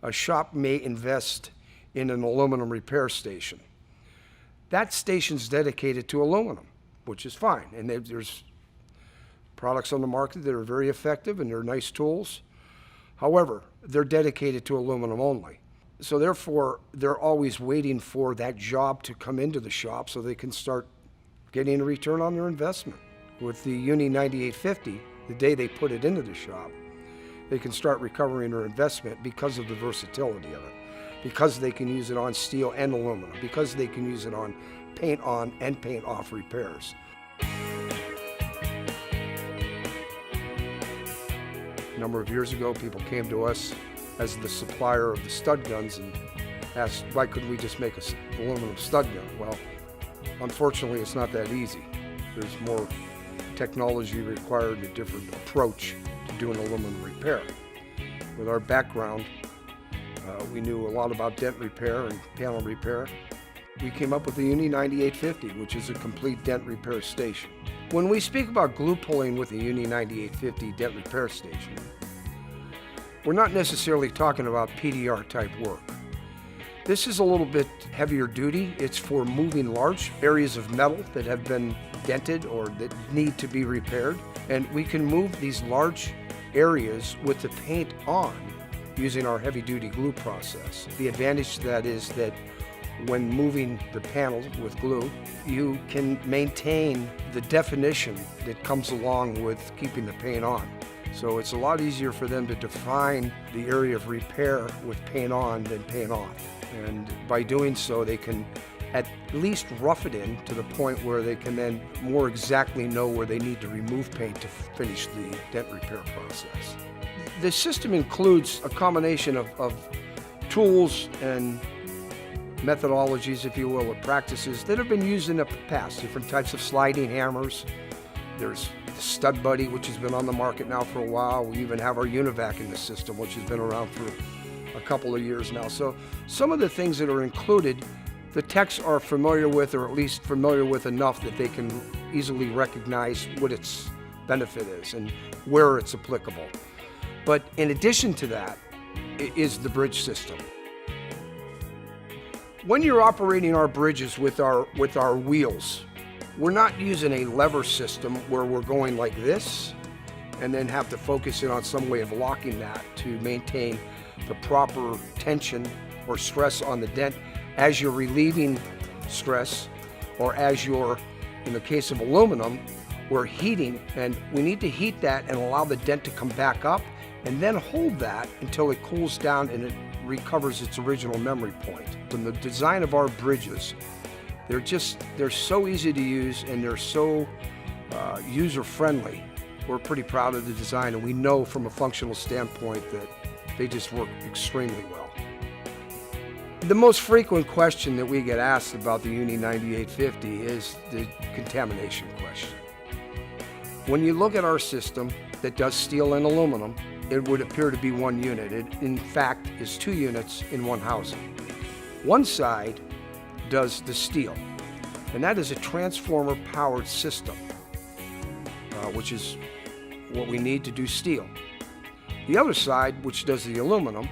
a shop may invest in an aluminum repair station. That station's dedicated to aluminum, which is fine. And there's products on the market that are very effective and they're nice tools. However, they're dedicated to aluminum only. So therefore, they're always waiting for that job to come into the shop so they can start getting a return on their investment. With the Uni 9850, the day they put it into the shop, they can start recovering their investment because of the versatility of it, because they can use it on steel and aluminum, because they can use it on and paint off repairs. A number of years ago, people came to us as the supplier of the stud guns and asked, why couldn't we just make an aluminum stud gun? Well, unfortunately, it's not that easy. There's more technology required and a different approach to doing aluminum repair. With our background, we knew a lot about dent repair and panel repair. We came up with the Uni 9850, which is a complete dent repair station. When we speak about glue pulling with the Uni 9850 dent repair station, we're not necessarily talking about PDR type work. This is a little bit heavier duty. It's for moving large areas of metal that have been dented or that need to be repaired. And we can move these large areas with the paint on using our heavy duty glue process. The advantage to that is that when moving the panel with glue, you can maintain the definition that comes along with keeping the paint on. So it's a lot easier for them to define the area of repair with paint on than paint off. And by doing so, they can at least rough it in to the point where they can then more exactly know where they need to remove paint to finish the dent repair process. The system includes a combination of tools and methodologies, if you will, or practices that have been used in the past. Different types of sliding hammers. There's the Stud Buddy, which has been on the market now for a while. We even have our Univac in the system, which has been around for a couple of years now. So some of the things that are included, the techs are familiar with, or at least familiar with enough that they can easily recognize what its benefit is and where it's applicable. But in addition to that is the bridge system. When you're operating our bridges with our wheels, we're not using a lever system where we're going like this and then have to focus in on some way of locking that to maintain the proper tension or stress on the dent as you're relieving stress, or as you're, in the case of aluminum, we're heating, and we need to heat that and allow the dent to come back up and then hold that until it cools down and it recovers its original memory point. And the design of our bridges, they're so easy to use and they're so user-friendly. We're pretty proud of the design, and we know from a functional standpoint that they just work extremely well. The most frequent question that we get asked about the Uni 9850 is the contamination question. When you look at our system that does steel and aluminum, it would appear to be one unit. It, in fact, is two units in one housing. One side does the steel, and that is a transformer-powered system, which is what we need to do steel. The other side, which does the aluminum,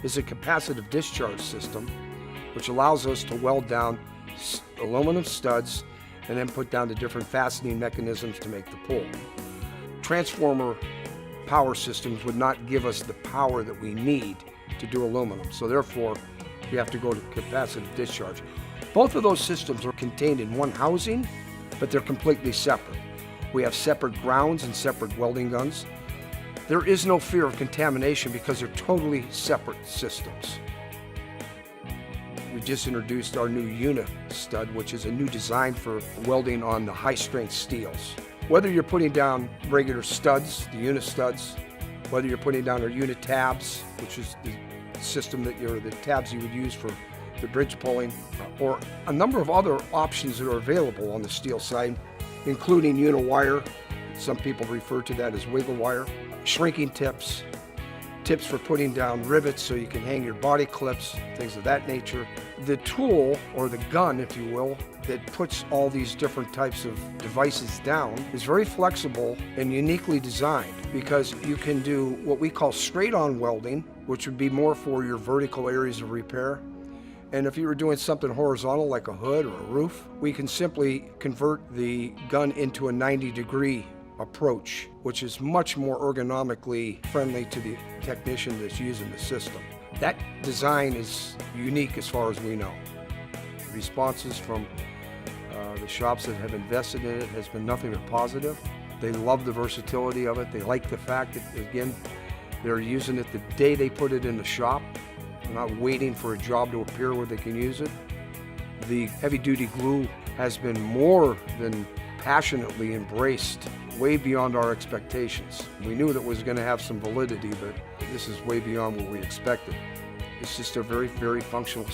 is a capacitive discharge system, which allows us to weld down aluminum studs and then put down the different fastening mechanisms to make the pull. Transformer power systems would not give us the power that we need to do aluminum, so therefore we have to go to capacitive discharge. Both of those systems are contained in one housing, but they're completely separate. We have separate grounds and separate welding guns. There is no fear of contamination because they're totally separate systems. We just introduced our new Uni stud, which is a new design for welding on the high-strength steels. Whether you're putting down regular studs, the Uni studs, whether you're putting down our Uni tabs, which is the system that the tabs you would use for the bridge pulling, or a number of other options that are available on the steel side, including Uni wire. Some people refer to that as wiggle wire. Shrinking tips for putting down rivets so you can hang your body clips, things of that nature. The tool, or the gun, if you will, that puts all these different types of devices down is very flexible and uniquely designed. because you can do what we call straight-on welding, which would be more for your vertical areas of repair. And if you were doing something horizontal like a hood or a roof, we can simply convert the gun into a 90-degree approach, which is much more ergonomically friendly to the technician that's using the system. That design is unique as far as we know. Responses from the shops that have invested in it has been nothing but positive. They love the versatility of it. They like the fact that, again, they're using it the day they put it in the shop. They're not waiting for a job to appear where they can use it. The heavy-duty glue has been more than passionately embraced, way beyond our expectations. We knew that it was going to have some validity, but this is way beyond what we expected. It's just a very, very functional